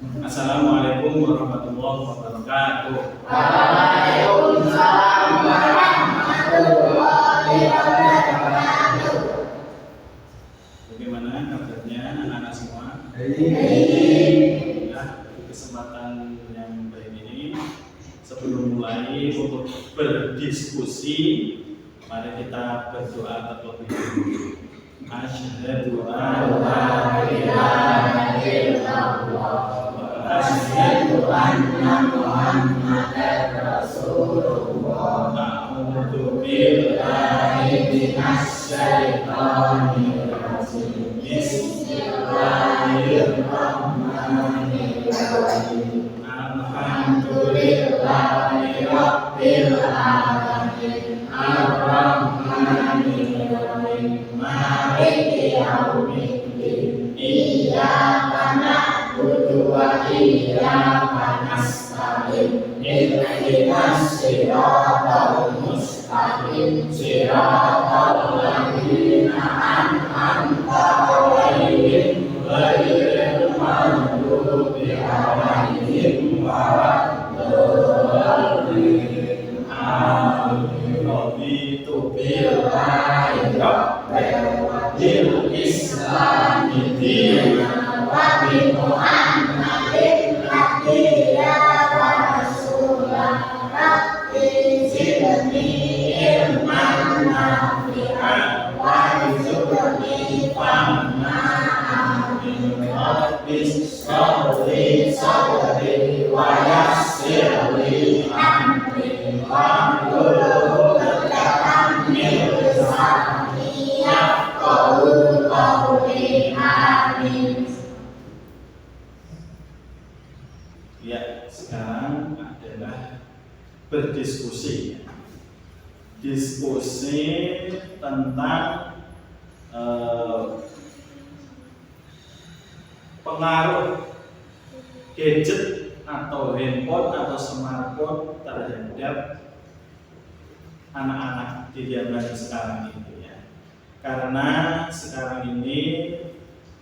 Assalamualaikum warahmatullahi wabarakatuh. Waalaikumsalam warahmatullahi wabarakatuh. Bagaimana kabarnya anak-anak semua? Baik. Di kesempatan yang baik ini, sebelum mulai untuk berdiskusi, mari kita berdoa terlebih dahulu. Asyhadu an la ilaha illallah wa asyhadu anna Muhammadar Rasulullah. A'udzu billahi minasy syaithanir rajim. Bismillahirrahmanirrahim. Alhamdulillahi rabbil alamin. Ar-Rahmanir Rahim. Maliki yaumiddin. Iyyaka na'budu wa iyyaka nasta'in. Ihdinas siratal mustaqim. Siratal ladzina an'amta 'alaihim ghairil maghdubi 'alaihim waladdallin. Amin. Raditu billahi rabban wa bil islami dinan wa bi Muhammadin nabiyyan wa rasulan. Rabbi zidni ilman nafi'an warzuqni fahman. Amin. Rabbi shrah sadri wa yassir li amri wahlul 'uqdatam min lisani yafqahu qawli. Amin. Ya, sekarang adalah berdiskusi. Diskusi tentang pengaruh gadget atau handphone atau smartphone terhadap anak-anak di zaman sekarang ini ya. Karena sekarang ini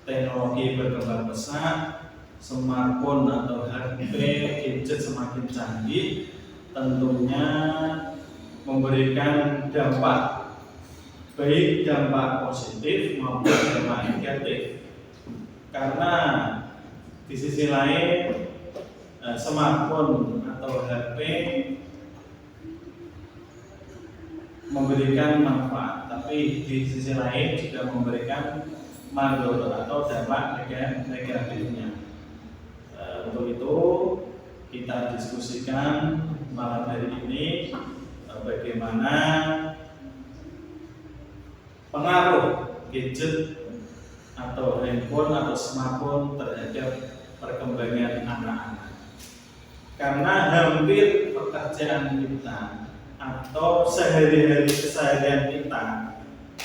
teknologi berkembang pesat, smartphone atau HP, gadget semakin canggih, tentunya memberikan dampak, baik dampak positif maupun dampak negatif. Karena di sisi lain smartphone atau HP memberikan manfaat, tapi di sisi lain juga memberikan madharat atau dampak negatifnya. Untuk itu kita diskusikan malam hari ini bagaimana pengaruh gadget atau handphone atau smartphone terhadap perkembangan anak-anak. Karena hampir pekerjaan kita atau sehari-hari keseharian kita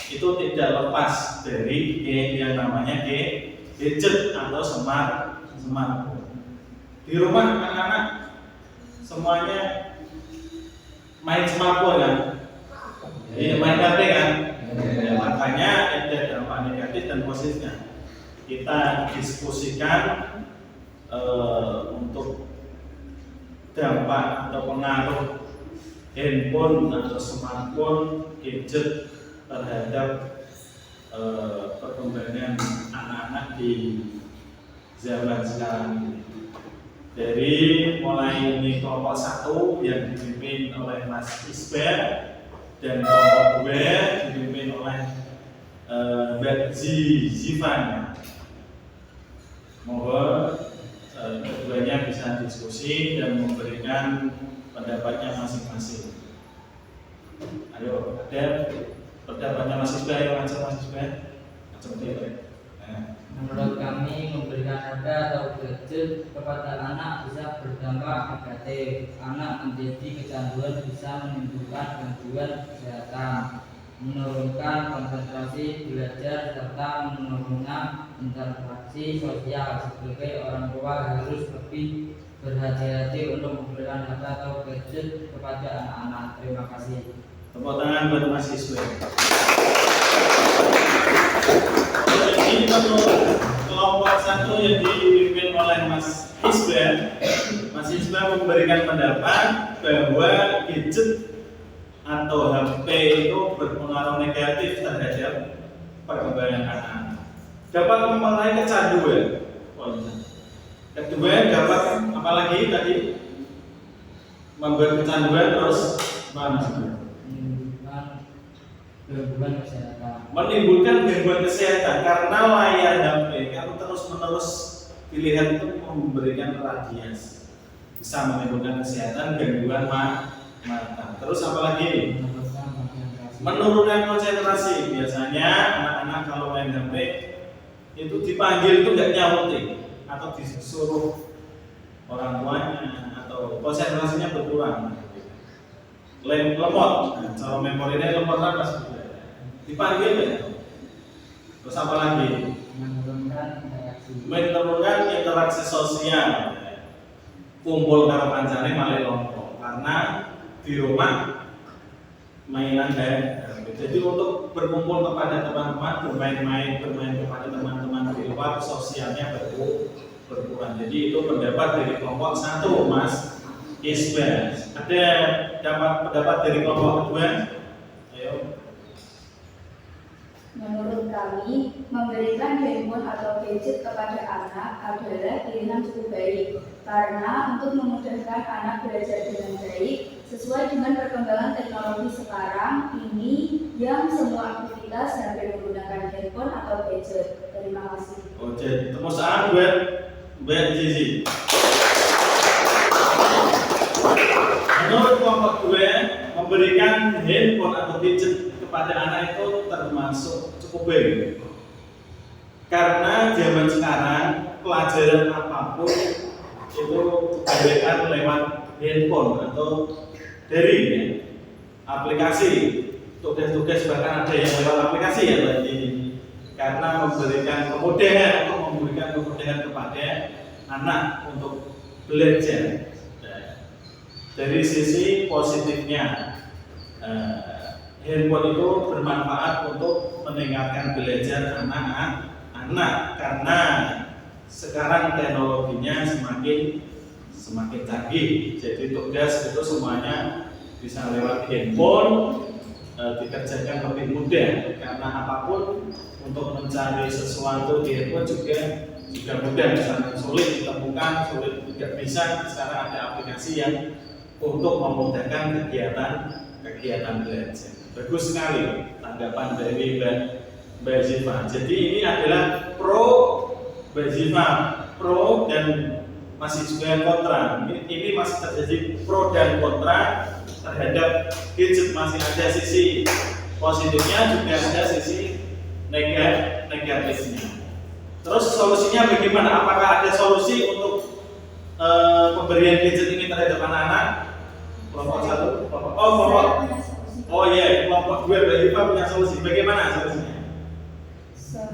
itu tidak lepas dari yang namanya gadget atau smartphone. Di rumah anak-anak semuanya main smartphone kan, main HP kan. Ya, makanya ada dampak negatif dan positifnya. Kita diskusikan untuk dampak atau pengaruh handphone atau smartphone, gadget terhadap perkembangan anak-anak di zaman sekarang ini. Dari mulai ini kelompok 1 yang dipimpin oleh Mas Isbar dan kelompok 2 dipimpin oleh Mbak Zifan. Mohon keduanya bisa diskusi dan memberikan pendapatnya masing-masing. Ayo, ada pendapatnya Mas Isbar, yang macam Mas Isbar? Macam dia. Menurut kami, memberikan HP atau gadget kepada anak bisa berdampak negatif. Anak menjadi kecanduan bisa menimbulkan gangguan kesehatan, menurunkan konsentrasi belajar, serta menurunkan interaksi sosial. Sebagai orang tua harus lebih berhati-hati untuk memberikan HP atau gadget kepada anak-anak. Terima kasih. Tepuk tangan buat Mas Iswe. Ini menurut kelompok 1 yang dipimpin oleh oleh Mas Isbah memberikan pendapat bahwa gadget atau HP itu berpengaruh negatif terhadap perkembangan anak. Dapat mempengaruhi kecanduan. Kedua dapat apalagi tadi membuat kecanduan terus menimbulkan gangguan kesehatan karena layar HP kalau terus-menerus dilihat itu memberikan radiasi, bisa menimbulkan kesehatan, gangguan mata. Terus apalagi menurunkan konsentrasi. Biasanya anak-anak kalau main HP itu dipanggil itu nggak nyautin atau disuruh orang tuanya atau konsentrasinya berkurang. Lemot, kalau memorinya lemot pas dipanggil ya. Terus apa lagi? Menurunkan interaksi sosial. Kumpul karo kancane malah lompo karena di rumah mainan jadi untuk berkumpul kepada teman-teman, bermain kepada teman-teman di luar, sosialnya berkurang. Jadi itu pendapat dari kelompok 1, Mas Isbah. Ada dapat pendapat dari kelompok kedua? Ayo. Menurut kami, memberikan handphone atau gadget kepada anak adalah pilihan cukup baik karena untuk memudahkan anak belajar dengan baik sesuai dengan perkembangan teknologi sekarang ini yang semua aktivitas hampir menggunakan handphone atau gadget. Terima kasih. Oke, tepuk tangan buat Mbak Zizi. Menurut kelompok gue, memberikan handphone atau gadget kepada anak itu termasuk cukup baik karena zaman sekarang pelajaran apapun itu kebanyakan lewat handphone atau daring ya, aplikasi, tugas-tugas bahkan ada yang lewat aplikasi ya berarti karena memberikan kemudahan kepada anak untuk belajar. Dari sisi positifnya handphone itu bermanfaat untuk meningkatkan belajar anak-anak karena sekarang teknologinya semakin canggih. Jadi tugas itu semuanya bisa lewat handphone, dikerjakan lebih mudah karena apapun untuk mencari sesuatu di handphone juga mudah, misalnya sulit ditemukan, sulit tidak bisa. Sekarang ada aplikasi yang untuk memudahkan kegiatan belajar. Bagus sekali tanggapan dari Mbak Ziva. Jadi ini adalah pro Mbak Ziva, pro dan masih juga kontra. Ini masih terjadi pro dan kontra terhadap gadget, masih ada sisi positifnya juga ada sisi negatifnya. Terus solusinya bagaimana? Apakah ada solusi untuk pemberian gadget ini terhadap anak-anak? Kelompok 1, kelompok 2 Mbak Ziva punya solusi. Bagaimana solusinya?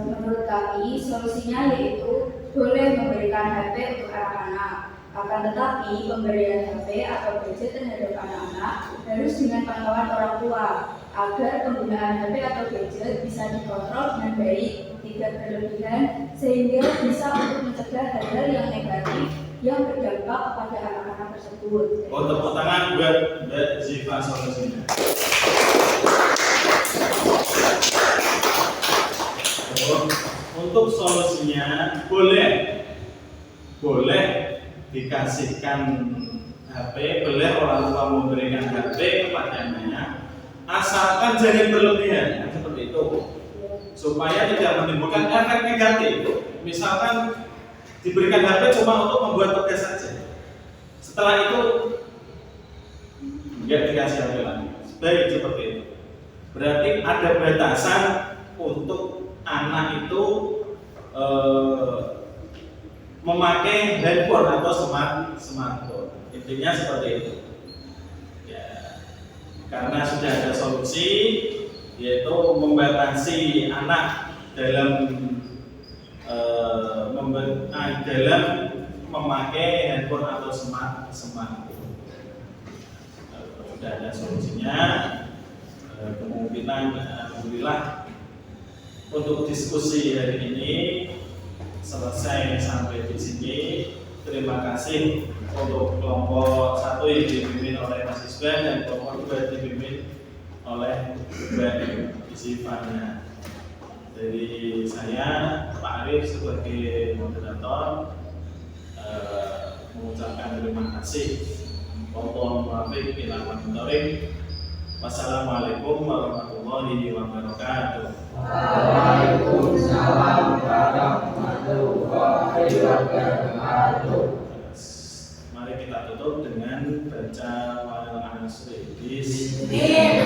Menurut kami, solusinya yaitu boleh memberikan HP untuk anak-anak. Akan tetapi, pemberian HP atau gadget terhadap anak-anak harus dengan pantauan orang tua agar penggunaan HP atau gadget bisa dikontrol dengan baik, tidak berlebihan, sehingga bisa untuk mencegah hal-hal yang negatif yang berdampak kepada anak-anak tersebut. Tepuk tangan buat Mbak Ziva solusinya. Untuk solusinya boleh dikasihkan HP, boleh orang tua memberikan HP kepada anaknya, asalkan jangan berlebihan, seperti itu, supaya tidak menimbulkan efek negatif. Misalkan diberikan HP cuma untuk membuat tugas saja, setelah itu nggak dikasih HP lagi. Baik seperti itu. Berarti ada batasan untuk anak itu memakai handphone atau smartphone. Intinya seperti itu. Ya, karena sudah ada solusi, yaitu membatasi anak dalam memakai handphone atau smartphone. Sudah ada solusinya. Kemungkinan alhamdulillah untuk diskusi hari ini selesai sampai di sini. Terima kasih untuk kelompok 1 yang dipimpin oleh Mas Isban dan kelompok 2 dipimpin oleh Mbak Isifana. Dari saya, Pak Arif sebagai moderator mengucapkan terima kasih. Wassalamualaikum warahmatullahi wabarakatuh. Waalaikumsalam warahmatullahi wabarakatuh. Mari kita tutup dengan baca wal asri. Wa